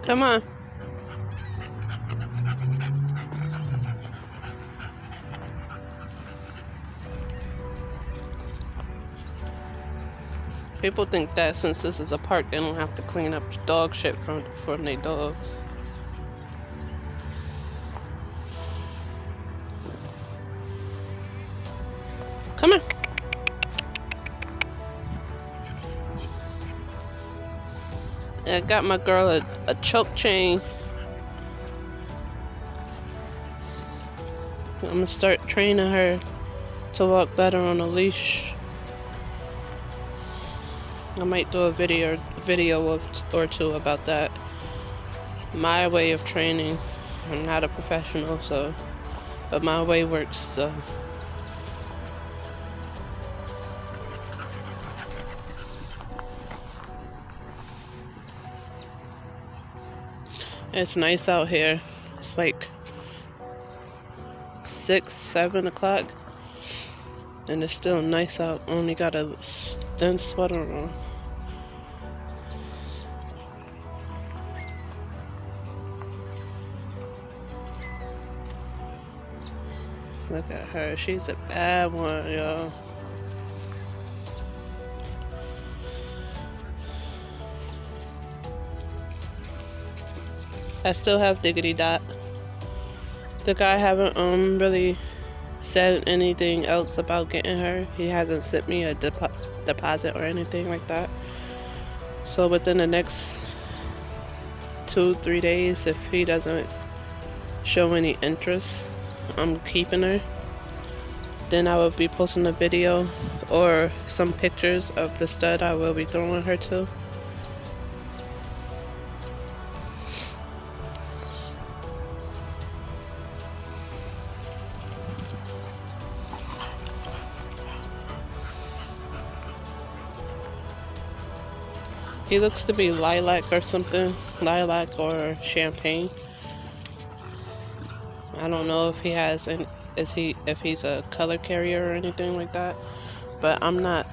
Come on. People think that since this is a park, they don't have to clean up dog shit from their dogs. Come on. I got my girl a choke chain. I'm gonna start training her to walk better on a leash. I might do a video or two about that. My way of training. I'm not a professional, so, but my way works. So. It's nice out here. It's like 6, 7 o'clock, and it's still nice out. Only got a thin sweater on. Look at her. She's a bad one, y'all. I still have Diggity Dot. The guy haven't really said anything else about getting her. He hasn't sent me a deposit or anything like that. So within the next 2-3 days, if he doesn't show any interest, I'm keeping her. Then I will be posting a video or some pictures of the stud I will be throwing her to. He looks to be lilac or something. Lilac or champagne. I don't know if he has if he's a color carrier or anything like that. But I'm not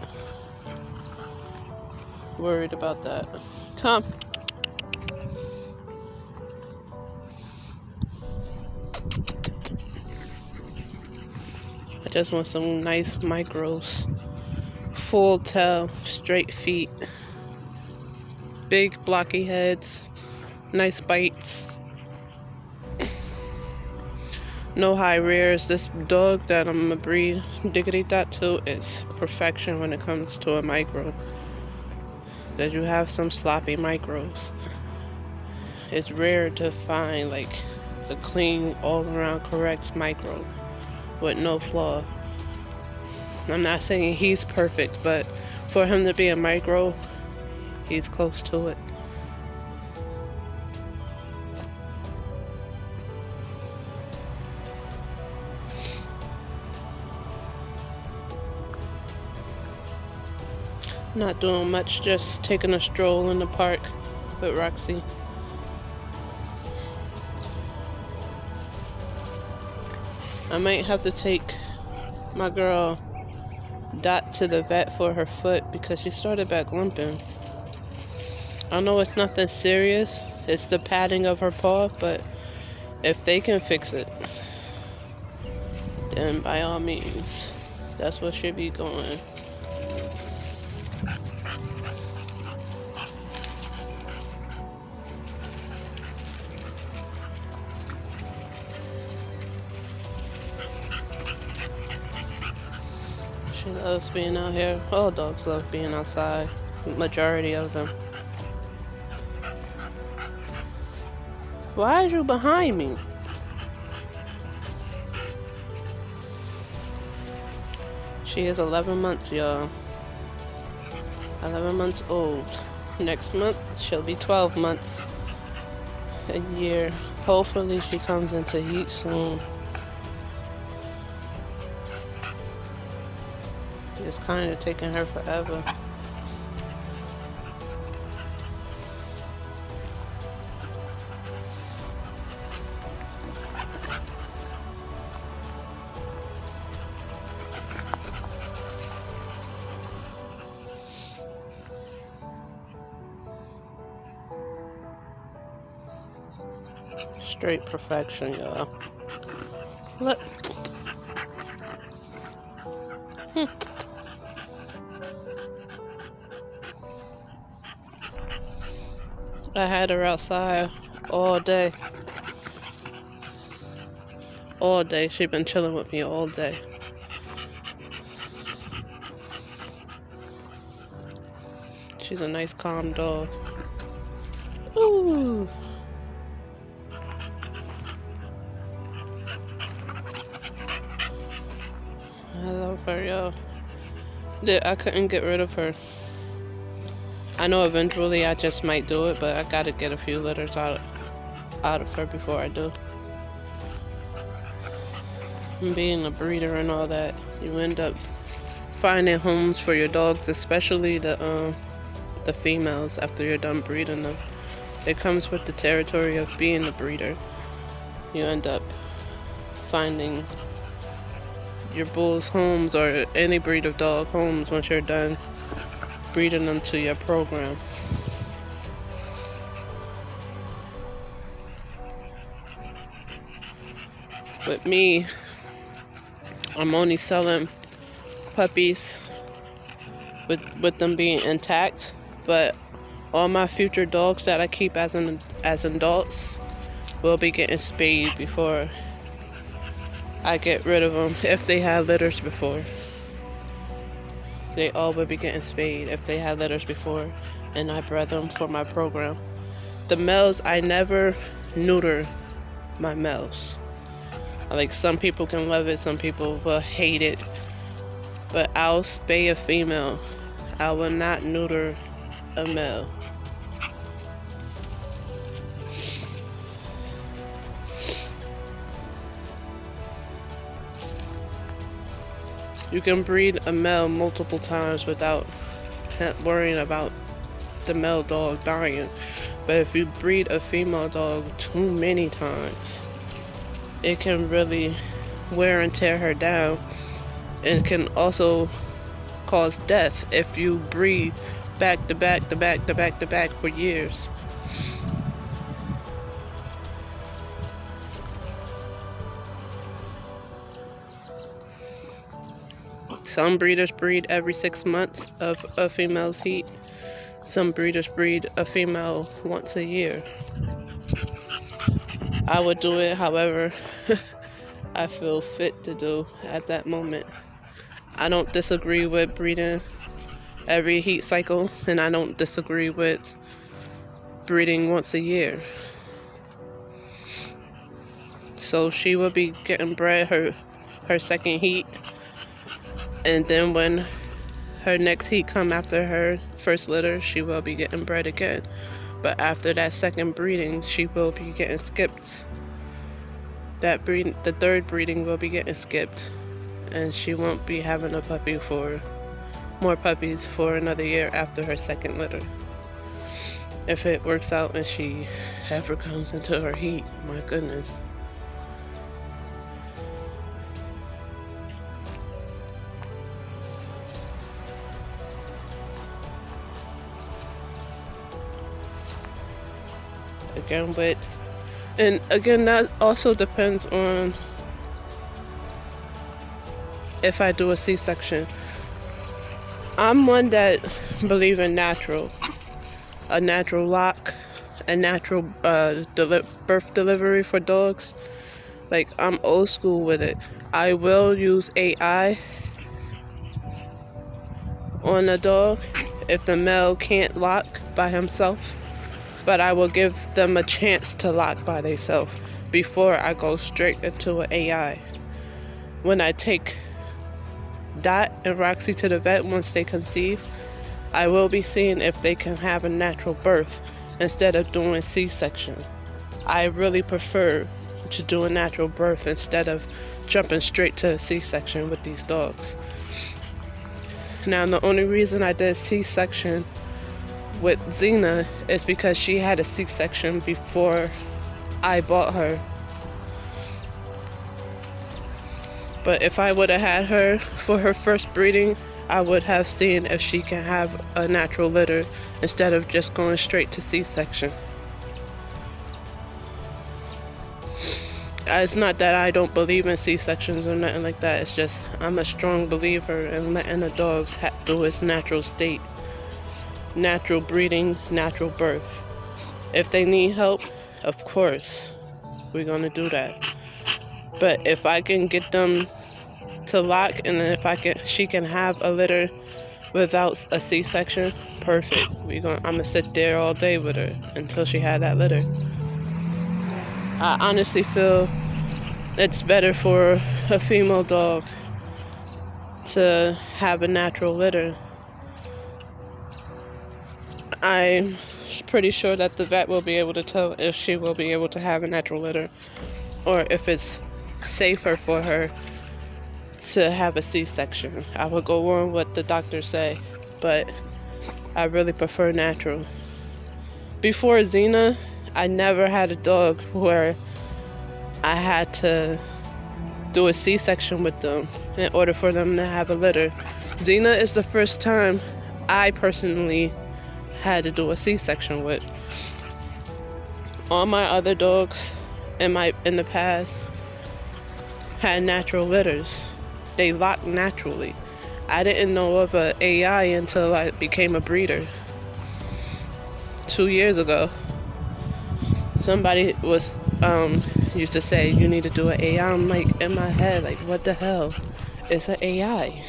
worried about that. Come. I just want some nice micros. Full tail, straight feet. Big blocky heads, nice bites, no high rears. This dog that I'm gonna breed Diggity Dot to is perfection when it comes to a micro. That you have some sloppy micros. It's rare to find like a clean, all around correct micro with no flaw. I'm not saying he's perfect, but for him to be a micro, he's close to it. Not doing much, just taking a stroll in the park with Roxy. I might have to take my girl Dot to the vet for her foot because she started back limping. I know it's nothing serious, it's the padding of her paw, but if they can fix it, then by all means, that's what should be going. She loves being out here. All dogs love being outside, majority of them. Why are you behind me? She is 11 months, y'all. 11 months old. Next month, she'll be 12 months. A year. Hopefully she comes into heat soon. It's kind of taking her forever. Straight perfection, y'all. Look. I had her outside all day. All day. She's been chilling with me all day. She's a nice, calm dog. Ooh. I love her, yo. I couldn't get rid of her. I know eventually I just might do it, but I gotta get a few litters out of her before I do. And being a breeder and all that, you end up finding homes for your dogs, especially the females after you're done breeding them. It comes with the territory of being a breeder. You end up finding your bulls homes, or any breed of dog homes, once you're done breeding them to your program. With me, I'm only selling puppies with them being intact, but all my future dogs that I keep as adults will be getting spayed before I get rid of them. If they had litters before, they all will be getting spayed if they had litters before, and I bred them for my program. The males, I never neuter my males. Like, some people can love it, some people will hate it, but I'll spay a female. I will not neuter a male. You can breed a male multiple times without worrying about the male dog dying. But if you breed a female dog too many times, it can really wear and tear her down, and can also cause death if you breed back to back to back to back to back for years. Some breeders breed every 6 months of a female's heat. Some breeders breed a female once a year. I would do it however I feel fit to do at that moment. I don't disagree with breeding every heat cycle, and I don't disagree with breeding once a year. So she will be getting bred her second heat, and then when her next heat come after her first litter, she will be getting bred again. But after that second breeding, she will be getting skipped. The third breeding will be getting skipped, and she won't be having more puppies for another year after her second litter. If it works out and she ever comes into her heat, my goodness. Again, that also depends on if I do a C-section. I'm one that believe in a natural lock, a natural birth delivery for dogs. Like, I'm old school with it. I will use AI on a dog if the male can't lock by himself, but I will give them a chance to lock by themselves before I go straight into an AI. When I take Dot and Roxy to the vet once they conceive, I will be seeing if they can have a natural birth instead of doing C-section. I really prefer to do a natural birth instead of jumping straight to a C-section with these dogs. Now, the only reason I did C-section with Xena is because she had a C-section before I bought her. But if I would have had her for her first breeding, I would have seen if she can have a natural litter instead of just going straight to C-section. It's not that I don't believe in C-sections or nothing like that. It's just I'm a strong believer in letting the dogs do its natural state, natural breeding, natural birth. If they need help, of course, we're gonna do that. But if I can get them to lock, and then if she can have a litter without a C-section, perfect. I'm gonna sit there all day with her until she had that litter. I honestly feel it's better for a female dog to have a natural litter. I'm pretty sure that the vet will be able to tell if she will be able to have a natural litter or if it's safer for her to have a C-section. I will go on what the doctors say, but I really prefer natural. Before Xena, I never had a dog where I had to do a C-section with them in order for them to have a litter. Xena is the first time I personally had to do a C-section with. All my other dogs in the past had natural litters. They locked naturally. I didn't know of an AI until I became a breeder 2 years ago. Somebody was used to say you need to do an AI. I'm like, in my head, like, what the hell? It's an AI.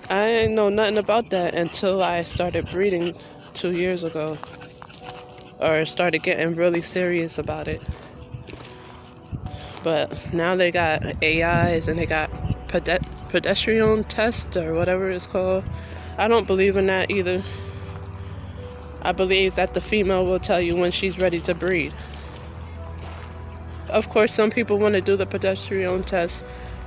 I didn't know nothing about that until I started breeding 2 years ago, or started getting really serious about it. But now they got AIs and they got pedestrian test or whatever it's called. I don't believe in that either. I believe that the female will tell you when she's ready to breed. Of course, some people want to do the pedestrian test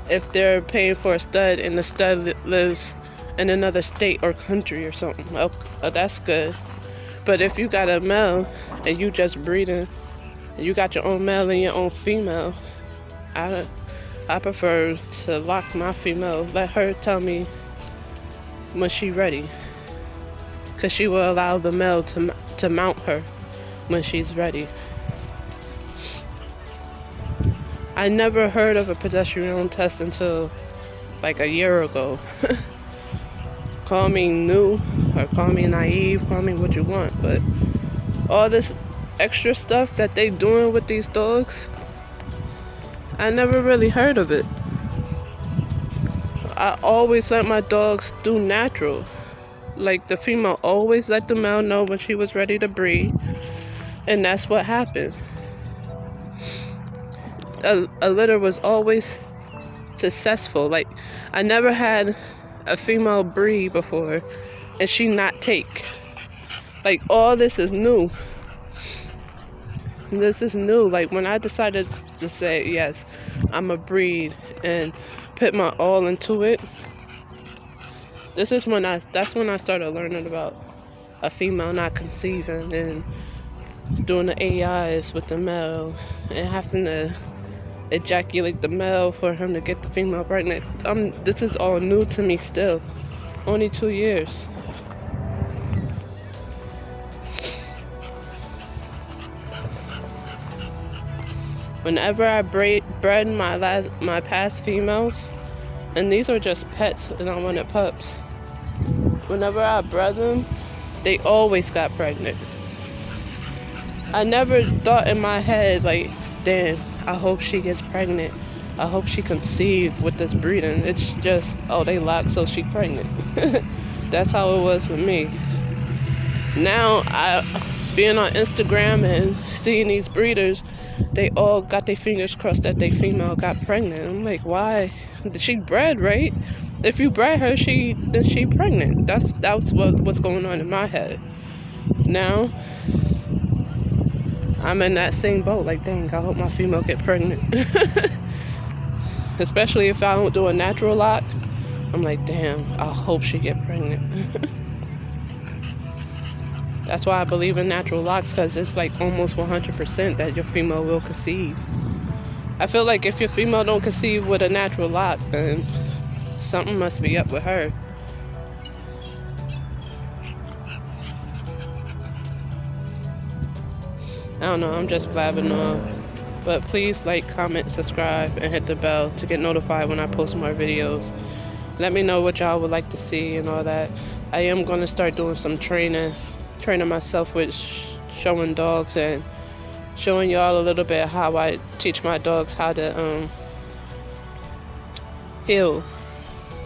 if they're paying for a stud and the stud lives in another state or country or something. Oh, that's good. But if you got a male and you just breeding, and you got your own male and your own female, I prefer to lock my female. Let her tell me when she's ready, because she will allow the male to mount her when she's ready. I never heard of a pedestrian test until like a year ago. Call me new or call me naive, call me what you want, but all this extra stuff that they doing with these dogs, I never really heard of it. I always let my dogs do natural. Like, the female always let the male know when she was ready to breed, and that's what happened. A litter was always successful. Like, I never had a female breed before and she not take. Like, all this is new. This is new. Like, when I decided to say, yes, I'm a breed and put my all into it, that's when I started learning about a female not conceiving and doing the AIs with the male and having to ejaculate the male for him to get the female pregnant. This is all new to me still. Only 2 years. Whenever I bred my past females, and these are just pets and I wanted pups. Whenever I bred them, they always got pregnant. I never thought in my head, like, damn, I hope she gets pregnant. I hope she conceives with this breeding. It's just, oh, they locked, so she pregnant. That's how it was with me. Now, being on Instagram and seeing these breeders, they all got their fingers crossed that their female got pregnant. I'm like, why? She bred, right? If you bred her, then she pregnant. That's what's going on in my head. Now, I'm in that same boat. Like, dang, I hope my female get pregnant. Especially if I don't do a natural lock. I'm like, damn, I hope she get pregnant. That's why I believe in natural locks, because it's like almost 100% that your female will conceive. I feel like if your female don't conceive with a natural lock, then something must be up with her. I don't know, I'm just blabbing on. But please like, comment, subscribe, and hit the bell to get notified when I post more videos. Let me know what y'all would like to see and all that. I am going to start doing some training myself with showing dogs and showing y'all a little bit how I teach my dogs how to heel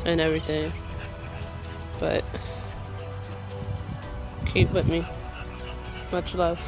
and everything. But keep with me. Much love.